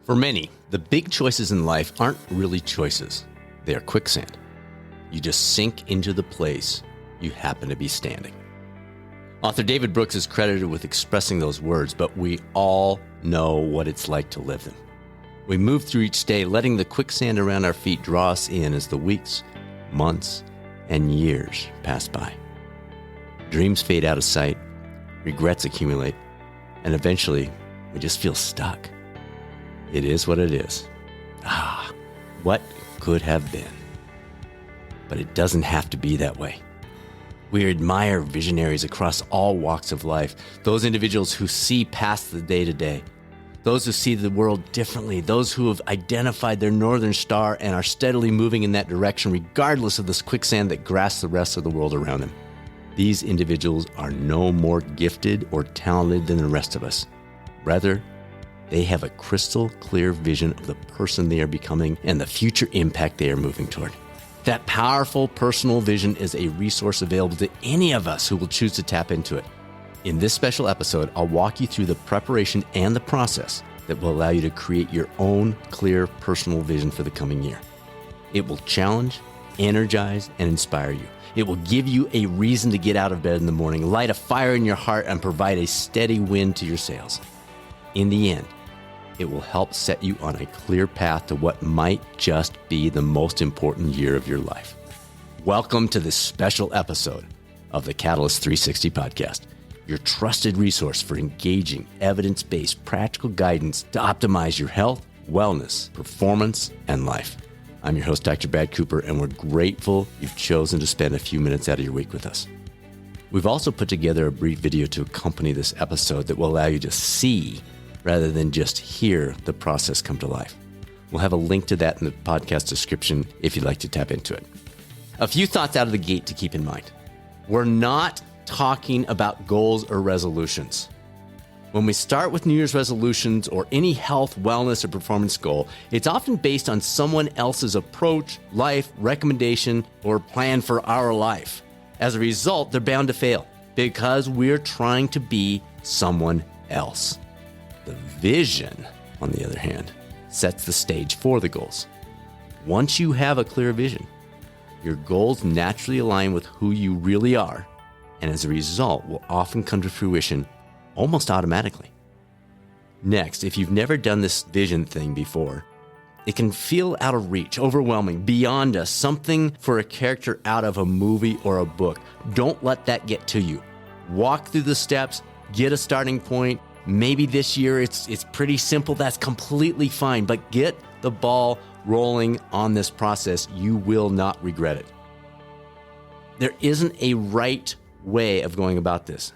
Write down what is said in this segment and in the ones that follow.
For many, the big choices in life aren't really choices. They are quicksand. You just sink into the place you happen to be standing. Author David Brooks is credited with expressing those words, but we all know what it's like to live them. We move through each day, letting the quicksand around our feet draw us in as the weeks, months, and years pass by. Dreams fade out of sight, regrets accumulate, and eventually we just feel stuck. It is what it is. What could have been? But it doesn't have to be that way. We admire visionaries across all walks of life, those individuals who see past the day-to-day, those who see the world differently, those who have identified their northern star and are steadily moving in that direction regardless of this quicksand that grasps the rest of the world around them. These individuals are no more gifted or talented than the rest of us. Rather, they have a crystal clear vision of the person they are becoming and the future impact they are moving toward. That powerful personal vision is a resource available to any of us who will choose to tap into it. In this special episode, I'll walk you through the preparation and the process that will allow you to create your own clear personal vision for the coming year. It will challenge, energize, and inspire you. It will give you a reason to get out of bed in the morning, light a fire in your heart, and provide a steady wind to your sails. In the end, it will help set you on a clear path to what might just be the most important year of your life. Welcome to this special episode of the Catalyst 360 podcast, your trusted resource for engaging, evidence-based, practical guidance to optimize your health, wellness, performance, and life. I'm your host, Dr. Brad Cooper, and we're grateful you've chosen to spend a few minutes out of your week with us. We've also put together a brief video to accompany this episode that will allow you to see rather than just hear the process come to life. We'll have a link to that in the podcast description if you'd like to tap into it. A few thoughts out of the gate to keep in mind. We're not talking about goals or resolutions. When we start with New Year's resolutions or any health, wellness, or performance goal, it's often based on someone else's approach, life, recommendation, or plan for our life. As a result, they're bound to fail because we're trying to be someone else. The vision, on the other hand, sets the stage for the goals. Once you have a clear vision, your goals naturally align with who you really are, and as a result, will often come to fruition almost automatically. Next, if you've never done this vision thing before, it can feel out of reach, overwhelming, beyond us, something for a character out of a movie or a book. Don't let that get to you. Walk through the steps, get a starting point. Maybe this year it's pretty simple. That's completely fine, but get the ball rolling on this process. You will not regret it. There isn't a right way of going about this.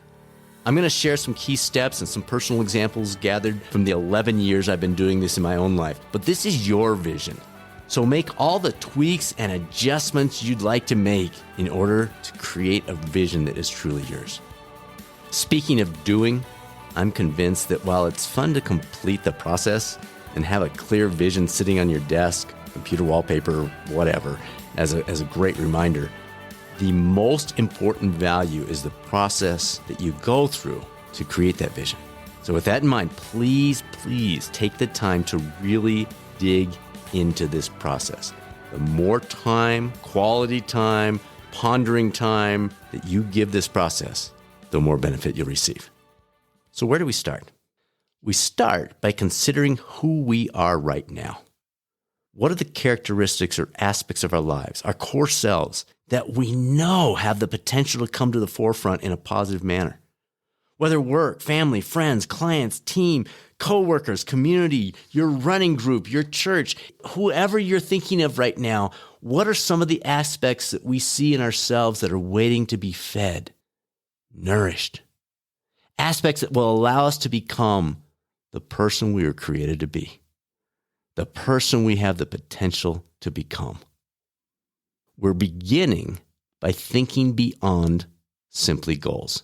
I'm going to share some key steps and some personal examples gathered from the 11 years I've been doing this in my own life. But this is your vision. So make all the tweaks and adjustments you'd like to make in order to create a vision that is truly yours. Speaking of doing, I'm convinced that while it's fun to complete the process and have a clear vision sitting on your desk, computer wallpaper, whatever, as a great reminder, the most important value is the process that you go through to create that vision. So with that in mind, please take the time to really dig into this process. The more time, quality time, pondering time that you give this process, the more benefit you'll receive. So where do we start? We start by considering who we are right now. What are the characteristics or aspects of our lives, our core selves, that we know have the potential to come to the forefront in a positive manner? Whether work, family, friends, clients, team, coworkers, community, your running group, your church, whoever you're thinking of right now, what are some of the aspects that we see in ourselves that are waiting to be fed, nourished? Aspects that will allow us to become the person we were created to be, the person we have the potential to become. We're beginning by thinking beyond simply goals.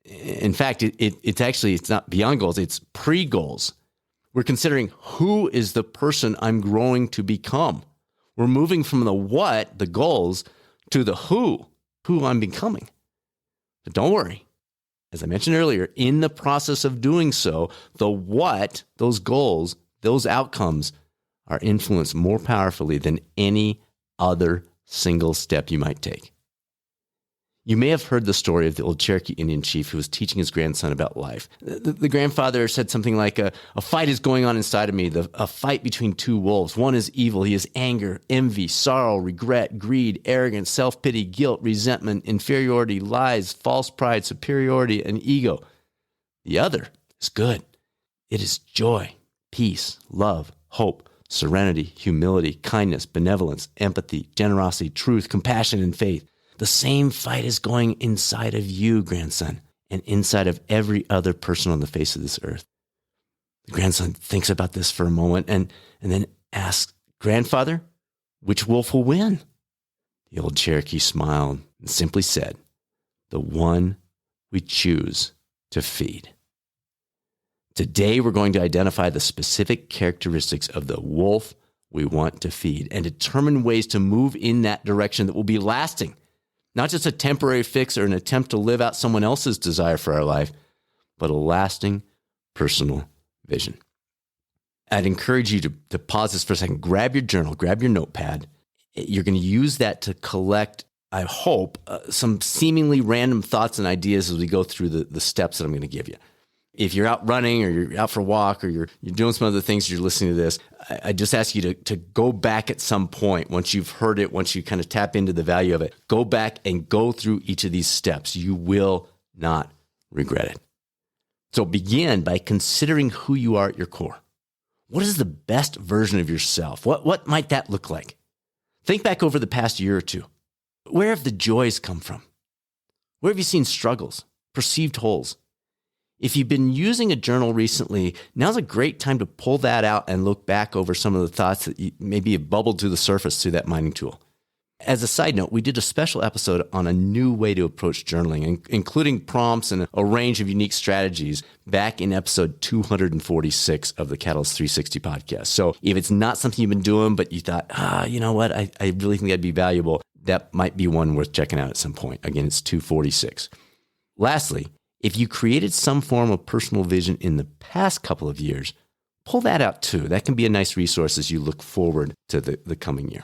In fact, it's not beyond goals, it's pre-goals. We're considering who is the person I'm growing to become. We're moving from the what, the goals, to the who I'm becoming. But don't worry. As I mentioned earlier, in the process of doing so, the what, those goals, those outcomes are influenced more powerfully than any other single step you might take. You may have heard the story of the old Cherokee Indian chief who was teaching his grandson about life. The grandfather said something like, a fight is going on inside of me, a fight between two wolves. One is evil. He has anger, envy, sorrow, regret, greed, arrogance, self-pity, guilt, resentment, inferiority, lies, false pride, superiority, and ego. The other is good. It is joy, peace, love, hope, serenity, humility, kindness, benevolence, empathy, generosity, truth, compassion, and faith. The same fight is going inside of you, grandson, and inside of every other person on the face of this earth. The grandson thinks about this for a moment and then asks, "Grandfather, which wolf will win?" The old Cherokee smiled and simply said, "The one we choose to feed." Today, we're going to identify the specific characteristics of the wolf we want to feed and determine ways to move in that direction that will be lasting. Not just a temporary fix or an attempt to live out someone else's desire for our life, but a lasting personal vision. I'd encourage you to pause this for a second. Grab your journal, grab your notepad. You're going to use that to collect, I hope, some seemingly random thoughts and ideas as we go through the steps that I'm going to give you. If you're out running or you're out for a walk or you're doing some other things, you're listening to this, I just ask you to go back at some point once you've heard it, once you kind of tap into the value of it, go back and go through each of these steps. You will not regret it. So begin by considering who you are at your core. What is the best version of yourself? What might that look like? Think back over the past year or two. Where have the joys come from? Where have you seen struggles, perceived holes? If you've been using a journal recently, now's a great time to pull that out and look back over some of the thoughts that maybe have bubbled to the surface through that mining tool. As a side note, we did a special episode on a new way to approach journaling, including prompts and a range of unique strategies back in episode 246 of the Catalyst 360 podcast. So if it's not something you've been doing, but you thought, you know what, I really think that'd be valuable, that might be one worth checking out at some point. Again, it's 246. Lastly, if you created some form of personal vision in the past couple of years, pull that out too. That can be a nice resource as you look forward to the coming year.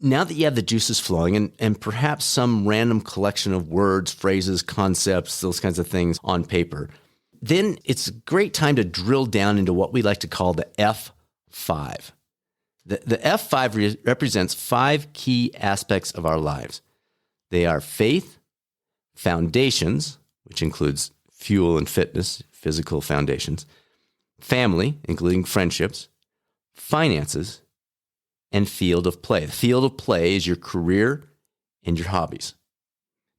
Now that you have the juices flowing and perhaps some random collection of words, phrases, concepts, those kinds of things on paper, then it's a great time to drill down into what we like to call the F5. The F5 represents 5 key aspects of our lives. They are faith, foundations, which includes fuel and fitness, physical foundations, family, including friendships, finances, and field of play. The field of play is your career and your hobbies.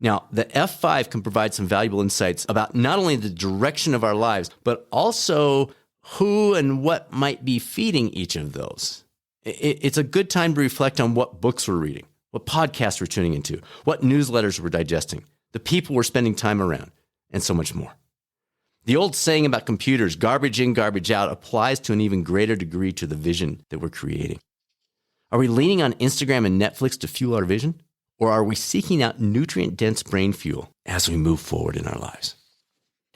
Now, the F5 can provide some valuable insights about not only the direction of our lives, but also who and what might be feeding each of those. It's a good time to reflect on what books we're reading, what podcasts we're tuning into, what newsletters we're digesting, the people we're spending time around, and so much more. The old saying about computers, garbage in, garbage out, applies to an even greater degree to the vision that we're creating. Are we leaning on Instagram and Netflix to fuel our vision? Or are we seeking out nutrient-dense brain fuel as we move forward in our lives?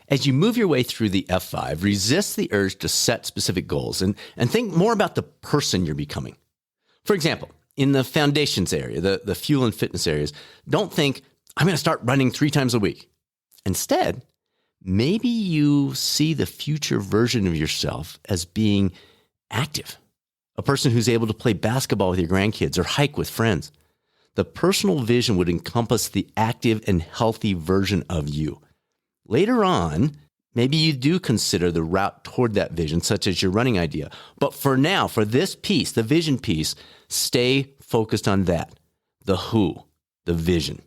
As you move your way through the F5, resist the urge to set specific goals and think more about the person you're becoming. For example, in the foundations area, the fuel and fitness areas, don't think, I'm going to start running 3 times a week. Instead, maybe you see the future version of yourself as being active, a person who's able to play basketball with your grandkids or hike with friends. The personal vision would encompass the active and healthy version of you. Later on, maybe you do consider the route toward that vision, such as your running idea. But for now, for this piece, the vision piece, stay focused on that, the who, the vision.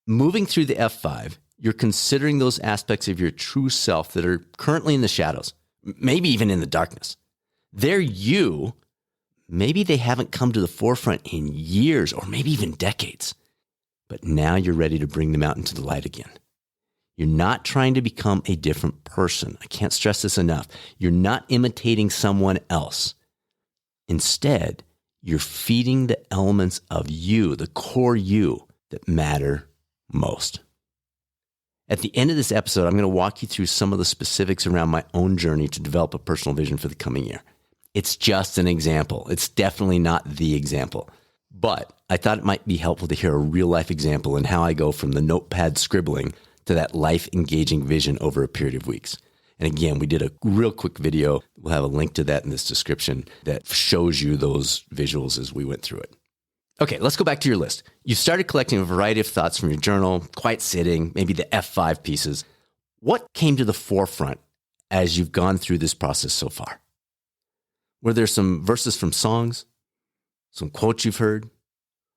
Moving through the F5, you're considering those aspects of your true self that are currently in the shadows, maybe even in the darkness. They're you. Maybe they haven't come to the forefront in years or maybe even decades, but now you're ready to bring them out into the light again. You're not trying to become a different person. I can't stress this enough. You're not imitating someone else. Instead, you're feeding the elements of you, the core you, that matter most. At the end of this episode, I'm going to walk you through some of the specifics around my own journey to develop a personal vision for the coming year. It's just an example. It's definitely not the example. But I thought it might be helpful to hear a real life example in how I go from the notepad scribbling to that life engaging vision over a period of weeks. And again, we did a real quick video. We'll have a link to that in this description that shows you those visuals as we went through it. Okay, let's go back to your list. You've started collecting a variety of thoughts from your journal, quiet sitting, maybe the F5 pieces. What came to the forefront as you've gone through this process so far? Were there some verses from songs, some quotes you've heard,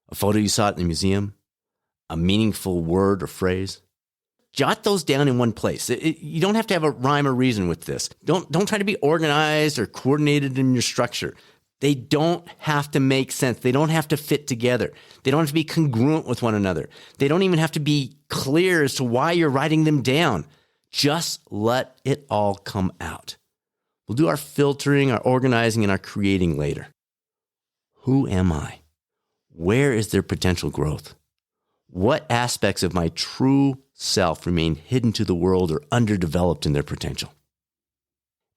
a photo you saw at the museum, a meaningful word or phrase? Jot those down in one place. You don't have to have a rhyme or reason with this. Don't try to be organized or coordinated in your structure. They don't have to make sense. They don't have to fit together. They don't have to be congruent with one another. They don't even have to be clear as to why you're writing them down. Just let it all come out. We'll do our filtering, our organizing, and our creating later. Who am I? Where is there potential growth? What aspects of my true self remain hidden to the world or underdeveloped in their potential?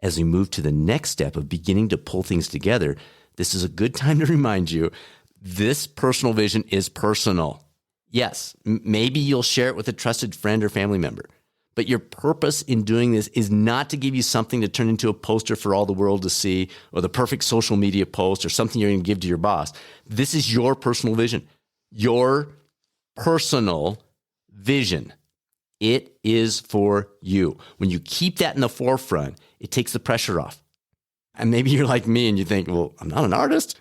As we move to the next step of beginning to pull things together, this is a good time to remind you, this personal vision is personal. Yes, maybe you'll share it with a trusted friend or family member, but your purpose in doing this is not to give you something to turn into a poster for all the world to see, or the perfect social media post, or something you're going to give to your boss. This is your personal vision, your personal vision. It is for you. When you keep that in the forefront, it takes the pressure off. And maybe you're like me and you think, well, I'm not an artist.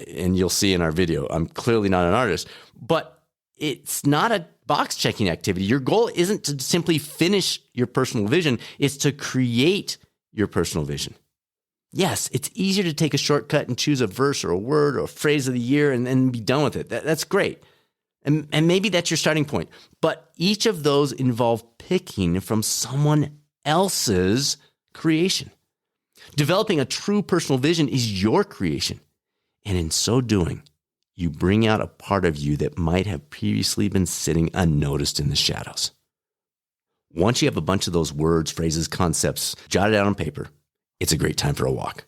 And you'll see in our video, I'm clearly not an artist. But it's not a box checking activity. Your goal isn't to simply finish your personal vision. It's to create your personal vision. Yes, it's easier to take a shortcut and choose a verse or a word or a phrase of the year and then be done with it. That's great. And maybe that's your starting point. But each of those involve picking from someone else's creation. Developing a true personal vision is your creation. And in so doing, you bring out a part of you that might have previously been sitting unnoticed in the shadows. Once you have a bunch of those words, phrases, concepts jotted out on paper, it's a great time for a walk.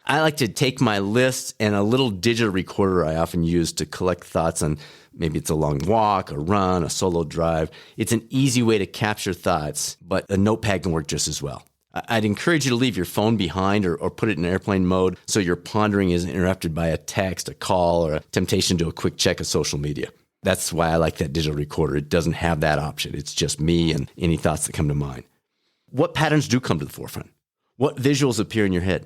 I like to take my list and a little digital recorder I often use to collect thoughts on maybe it's a long walk, a run, a solo drive. It's an easy way to capture thoughts, but a notepad can work just as well. I'd encourage you to leave your phone behind or put it in airplane mode so your pondering isn't interrupted by a text, a call, or a temptation to do a quick check of social media. That's why I like that digital recorder. It doesn't have that option. It's just me and any thoughts that come to mind. What patterns do come to the forefront? What visuals appear in your head?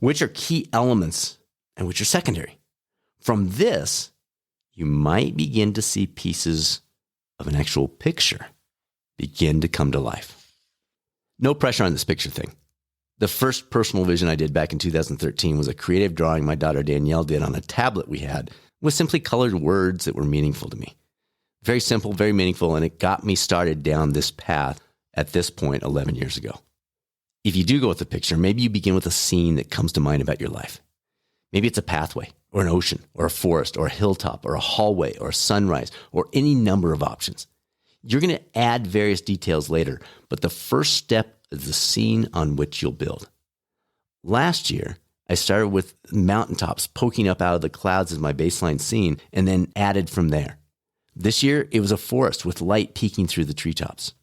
Which are key elements and which are secondary? From this, you might begin to see pieces of an actual picture begin to come to life. No pressure on this picture thing. The first personal vision I did back in 2013 was a creative drawing my daughter Danielle did on a tablet we had with simply colored words that were meaningful to me. Very simple, very meaningful, and it got me started down this path at this point 11 years ago. If you do go with the picture, maybe you begin with a scene that comes to mind about your life. Maybe it's a pathway, or an ocean, or a forest, or a hilltop, or a hallway, or a sunrise, or any number of options. You're going to add various details later, but the first step is the scene on which you'll build. Last year, I started with mountaintops poking up out of the clouds as my baseline scene, and then added from there. This year, it was a forest with light peeking through the treetops.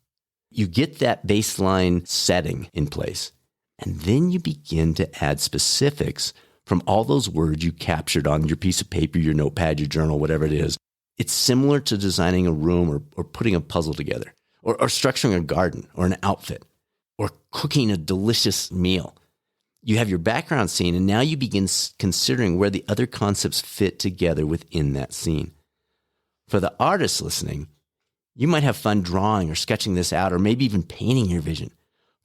You get that baseline setting in place, and then you begin to add specifics from all those words you captured on your piece of paper, your notepad, your journal, whatever it is. It's similar to designing a room or putting a puzzle together, or structuring a garden or an outfit, or cooking a delicious meal. You have your background scene, and now you begin considering where the other concepts fit together within that scene. For the artists listening, you might have fun drawing or sketching this out, or maybe even painting your vision.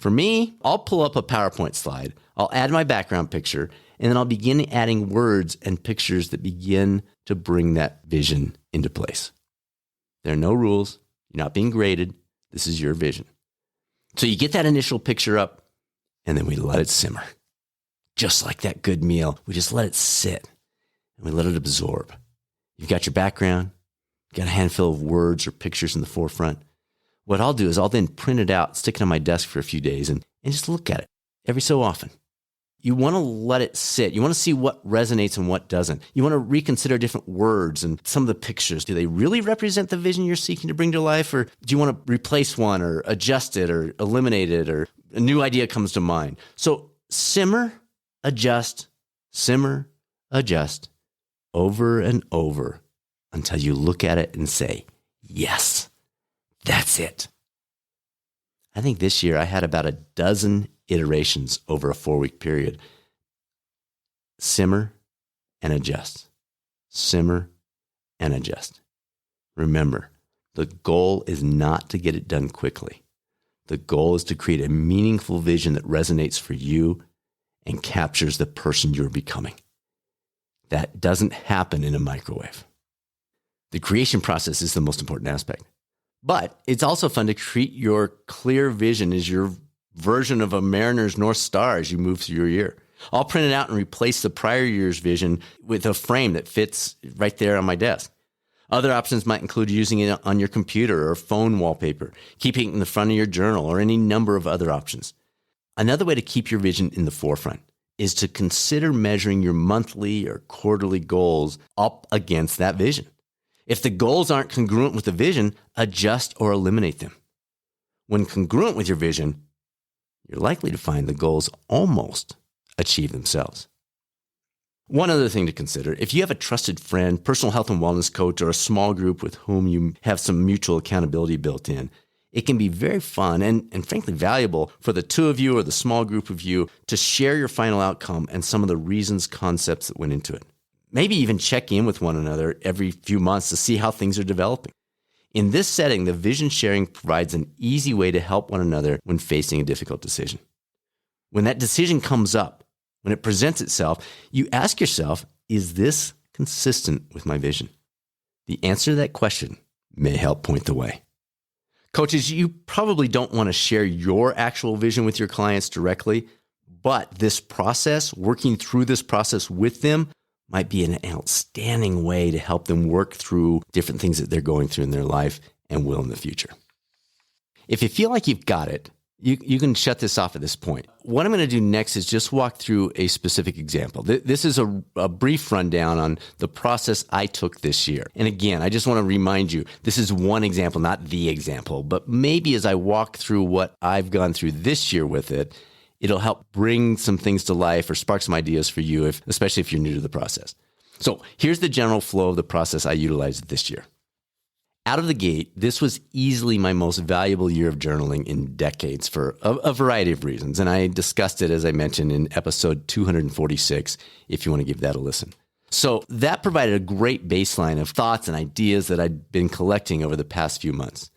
For me, I'll pull up a PowerPoint slide, I'll add my background picture, and then I'll begin adding words and pictures that begin to bring that vision into place. There are no rules. You're not being graded. This is your vision. So you get that initial picture up, and then we let it simmer. Just like that good meal, we just let it sit, and we let it absorb. You've got your background, you've got a handful of words or pictures in the forefront. What I'll do is I'll then print it out, stick it on my desk for a few days, and just look at it every so often. You want to let it sit. You want to see what resonates and what doesn't. You want to reconsider different words and some of the pictures. Do they really represent the vision you're seeking to bring to life? Or do you want to replace one or adjust it or eliminate it, or a new idea comes to mind? So simmer, adjust, over and over until you look at it and say, yes, that's it. I think this year I had about a dozen iterations over a 4-week period. Simmer and adjust. Simmer and adjust. Remember, the goal is not to get it done quickly. The goal is to create a meaningful vision that resonates for you and captures the person you're becoming. That doesn't happen in a microwave. The creation process is the most important aspect. But it's also fun to treat your clear vision as your version of a mariner's North Star as you move through your year. I'll print it out and replace the prior year's vision with a frame that fits right there on my desk. Other options might include using it on your computer or phone wallpaper, keeping it in the front of your journal, or any number of other options. Another way to keep your vision in the forefront is to consider measuring your monthly or quarterly goals up against that vision. If the goals aren't congruent with the vision, adjust or eliminate them. When congruent with your vision, you're likely to find the goals almost achieve themselves. One other thing to consider, if you have a trusted friend, personal health and wellness coach, or a small group with whom you have some mutual accountability built in, it can be very fun and frankly valuable for the two of you or the small group of you to share your final outcome and some of the reasons, concepts that went into it. Maybe even check in with one another every few months to see how things are developing. In this setting, the vision sharing provides an easy way to help one another when facing a difficult decision. When that decision comes up, when it presents itself, you ask yourself, is this consistent with my vision? The answer to that question may help point the way. Coaches, you probably don't want to share your actual vision with your clients directly, but this process, working through this process with them, might be an outstanding way to help them work through different things that they're going through in their life and will in the future. If you feel like you've got it, you can shut this off at this point. What I'm going to do next is just walk through a specific example. This is a brief rundown on the process I took this year. And again, I just want to remind you, this is one example, not the example, but maybe as I walk through what I've gone through this year with it, it'll help bring some things to life or spark some ideas for you, especially if you're new to the process. So here's the general flow of the process I utilized this year. Out of the gate, this was easily my most valuable year of journaling in decades for a variety of reasons. And I discussed it, as I mentioned, in episode 246, if you want to give that a listen. So that provided a great baseline of thoughts and ideas that I'd been collecting over the past few months.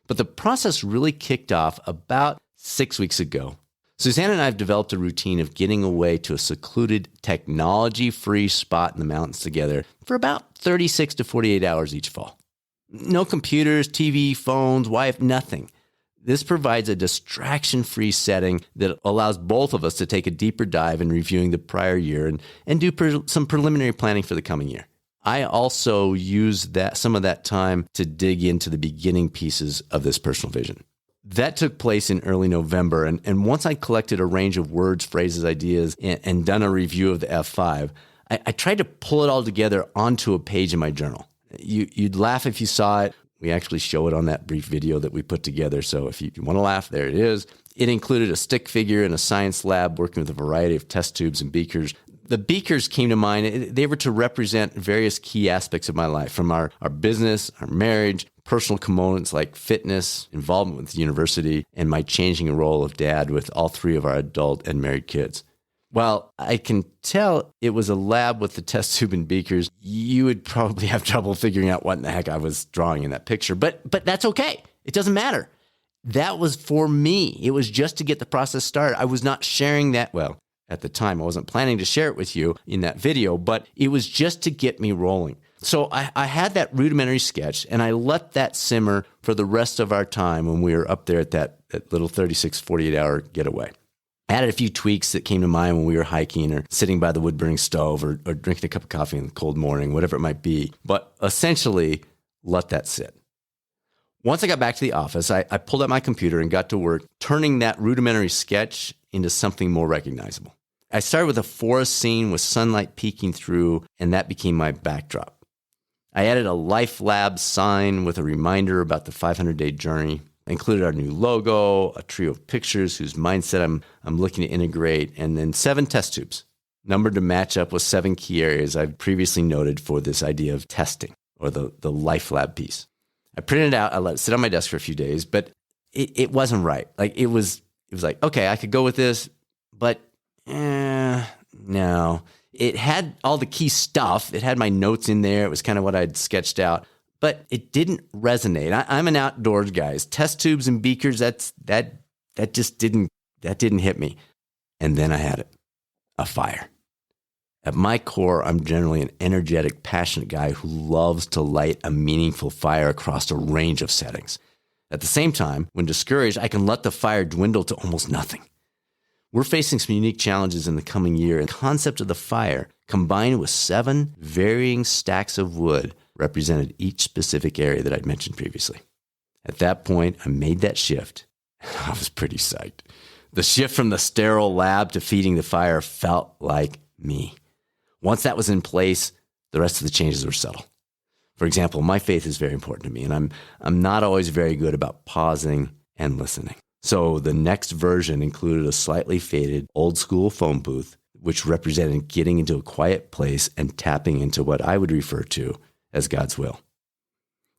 But the process really kicked off about 6 weeks ago. Suzanne and I have developed a routine of getting away to a secluded, technology-free spot in the mountains together for about 36 to 48 hours each fall. No computers, TV, phones, Wi-Fi, nothing. This provides a distraction-free setting that allows both of us to take a deeper dive in reviewing the prior year and do some preliminary planning for the coming year. I also use some of that time to dig into the beginning pieces of this personal vision. That took place in early November, and once I collected a range of words, phrases, ideas, and done a review of the F5, I tried to pull it all together onto a page in my journal. You'd laugh if you saw it. We actually show it on that brief video that we put together, so if you want to laugh, there it is. It included a stick figure in a science lab working with a variety of test tubes and beakers. The beakers came to mind. They were to represent various key aspects of my life, from our business, our marriage, personal components like fitness, involvement with the university, and my changing role of dad with all three of our adult and married kids. While I can tell it was a lab with the test tube and beakers, you would probably have trouble figuring out what in the heck I was drawing in that picture. But that's okay. It doesn't matter. That was for me. It was just to get the process started. I was not sharing that. Well, at the time, I wasn't planning to share it with you in that video, but it was just to get me rolling. So I had that rudimentary sketch, and I let that simmer for the rest of our time when we were up there at that little 36, 48-hour getaway. I added a few tweaks that came to mind when we were hiking or sitting by the wood-burning stove or drinking a cup of coffee in the cold morning, whatever it might be. But essentially, let that sit. Once I got back to the office, I pulled out my computer and got to work turning that rudimentary sketch into something more recognizable. I started with a forest scene with sunlight peeking through, and that became my backdrop. I added a Life Lab sign with a reminder about the 500-day journey. I included our new logo, a trio of pictures whose mindset I'm looking to integrate, and then 7 test tubes, numbered to match up with 7 key areas I've previously noted for this idea of testing, or the Life Lab piece. I printed it out, I let it sit on my desk for a few days, but it wasn't right. Like it was like, okay, I could go with this, but no. It had all the key stuff. It had my notes in there. It was kind of what I'd sketched out, but it didn't resonate. I'm an outdoors guy. Test tubes and beakers, that just didn't hit me. And then I had it, a fire. At my core, I'm generally an energetic, passionate guy who loves to light a meaningful fire across a range of settings. At the same time, when discouraged, I can let the fire dwindle to almost nothing. We're facing some unique challenges in the coming year, and the concept of the fire, combined with 7 varying stacks of wood, represented each specific area that I'd mentioned previously. At that point, I made that shift. I was pretty psyched. The shift from the sterile lab to feeding the fire felt like me. Once that was in place, the rest of the changes were subtle. For example, my faith is very important to me, and I'm not always very good about pausing and listening. So the next version included a slightly faded old school phone booth, which represented getting into a quiet place and tapping into what I would refer to as God's will.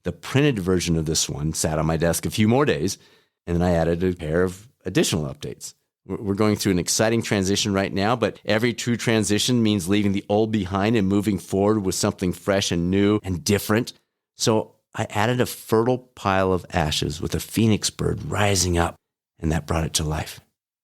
The printed version of this one sat on my desk a few more days, and then I added a pair of additional updates. We're going through an exciting transition right now, but every true transition means leaving the old behind and moving forward with something fresh and new and different. So I added a fertile pile of ashes with a phoenix bird rising up, and that brought it to life.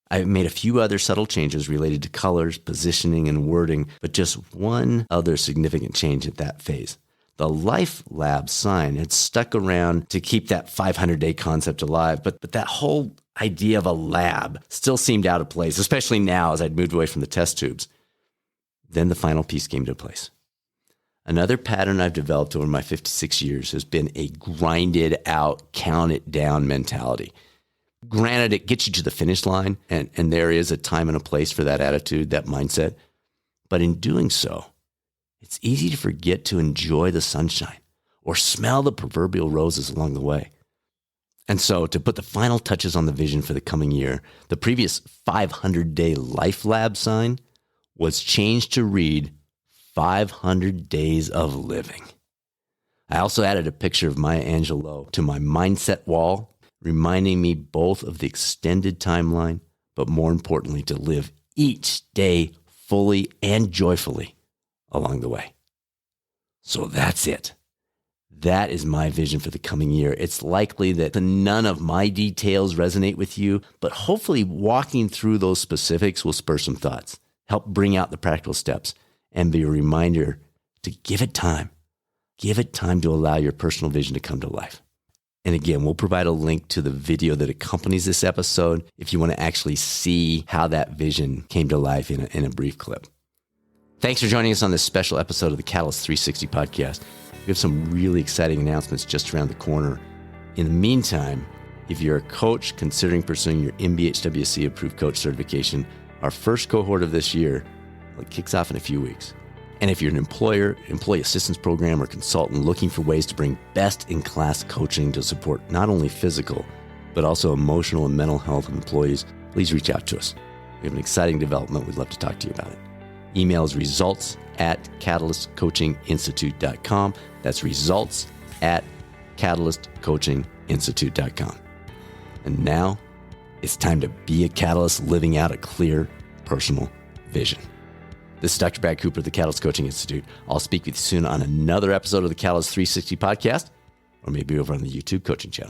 I made a few other subtle changes related to colors, positioning, and wording, but just one other significant change at that phase. The Life Lab sign had stuck around to keep that 500-day concept alive, but that whole idea of a lab still seemed out of place, especially now as I'd moved away from the test tubes. Then the final piece came to place. Another pattern I've developed over my 56 years has been a grinded out, count it down mentality. Granted, it gets you to the finish line, and there is a time and a place for that attitude, that mindset. But in doing so, it's easy to forget to enjoy the sunshine or smell the proverbial roses along the way. And so to put the final touches on the vision for the coming year, the previous 500-day Life Lab sign was changed to read 500 days of living. I also added a picture of Maya Angelou to my mindset wall, reminding me both of the extended timeline, but more importantly, to live each day fully and joyfully along the way. So that's it. That is my vision for the coming year. It's likely that none of my details resonate with you, but hopefully walking through those specifics will spur some thoughts, help bring out the practical steps, and be a reminder to give it time. Give it time to allow your personal vision to come to life. And again, we'll provide a link to the video that accompanies this episode if you want to actually see how that vision came to life in a brief clip. Thanks for joining us on this special episode of the Catalyst 360 podcast. We have some really exciting announcements just around the corner. In the meantime, if you're a coach considering pursuing your MBHWC approved coach certification, our first cohort of this year kicks off in a few weeks. And if you're an employer, employee assistance program, or consultant looking for ways to bring best-in-class coaching to support not only physical, but also emotional and mental health of employees, please reach out to us. We have an exciting development. We'd love to talk to you about it. Email is results@catalystcoachinginstitute.com. That's results@catalystcoachinginstitute.com. And now it's time to be a catalyst living out a clear personal vision. This is Dr. Brad Cooper of the Catalyst Coaching Institute. I'll speak with you soon on another episode of the Catalyst 360 podcast, or maybe over on the YouTube coaching channel.